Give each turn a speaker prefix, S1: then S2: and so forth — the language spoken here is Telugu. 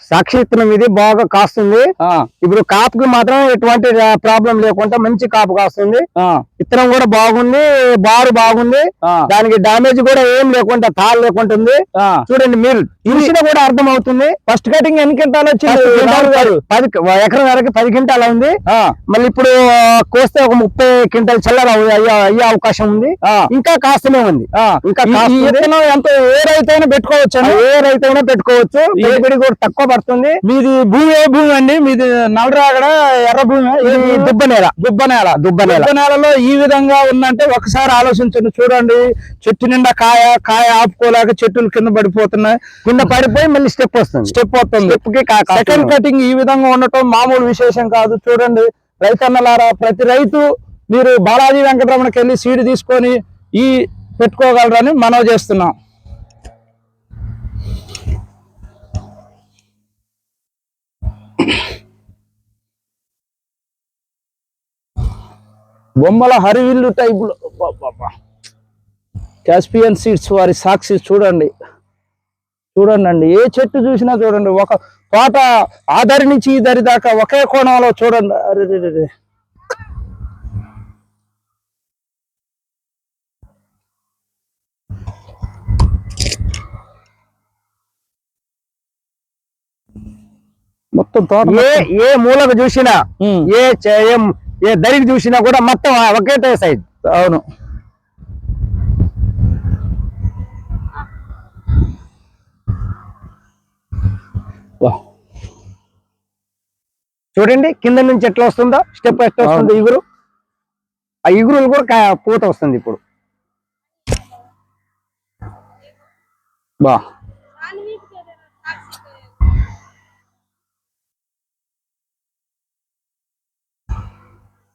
S1: సాక్షి విత్తనం ఇది బాగా కాస్తుంది. ఇప్పుడు కాపుకి మాత్రం ఎటువంటి ప్రాబ్లం లేకుండా మంచి కాపు కాస్తుంది. విత్తనం కూడా బాగుంది, బారు బాగుంది, దానికి డామేజ్ కూడా ఏం లేకుండా తాళ లేకుండా ఉంది. చూడండి మీరు చూసినా కూడా అర్థం అవుతుంది.
S2: ఫస్ట్ కటింగ్ ఎన్ని క్వింటాలు వచ్చింది?
S1: 10 ఎకరం వరకు 10 క్వింటాలు ఉంది. మళ్ళీ ఇప్పుడు కోస్తే ఒక 30 క్వింటాల్ చిల్లర అయ్యే అవకాశం ఉంది. ఇంకా కాస్తూనే ఉంది. ఇంకా
S2: ఎంత ఏ రైతైనా పెట్టుకోవచ్చు,
S1: ఏ రైతైనా పెట్టుకోవచ్చు. పెట్టుబడి కూడా తక్కువ పడుతుంది.
S2: మీది భూమి ఏ భూమి అండి? మీది నల్లరాగడ, ఎర్ర భూమి? దుబ్బనేలలో ఈ విధంగా ఉందంటే ఒకసారి ఆలోచించండి. చూడండి, చెట్టు నిండా కాయ ఆపుకోలేక చెట్టులు కింద పడిపోతున్నాయి.
S1: కింద పడిపోయి మళ్ళీ స్టెప్ వస్తుంది.
S2: సెకండ్ కటింగ్ ఈ విధంగా ఉండటం మామూలు విశేషం కాదు. చూడండి రైతన్నలారా, ప్రతి రైతు మీరు బాలాజీ వెంకటరమణకి వెళ్ళి సీడ్ తీసుకొని ఈ పెట్టుకోగలరని మనవి చేస్తున్నాం. బొమ్మల హరివిల్లు టైపులో కాస్పియన్ సీడ్స్ వారి సాక్షి. చూడండి అండి, ఏ చెట్టు చూసినా చూడండి, ఒక తోట ఆదరి నుంచి ఈ దరి దాకా ఒకే కోణంలో చూడండి. అరే మొత్తం తోట
S1: ఏ మూలకు చూసినా, ఏ దరికి చూసినా కూడా మొత్తం ఒకేటే సైజ్.
S2: అవును.
S1: చూడండి కింద నుంచి ఎట్లా వస్తుందో, స్టెప్ ఎట్లా వస్తుంది ఇగురు. ఆ ఇగురులు కూడా పూత వస్తుంది ఇప్పుడు.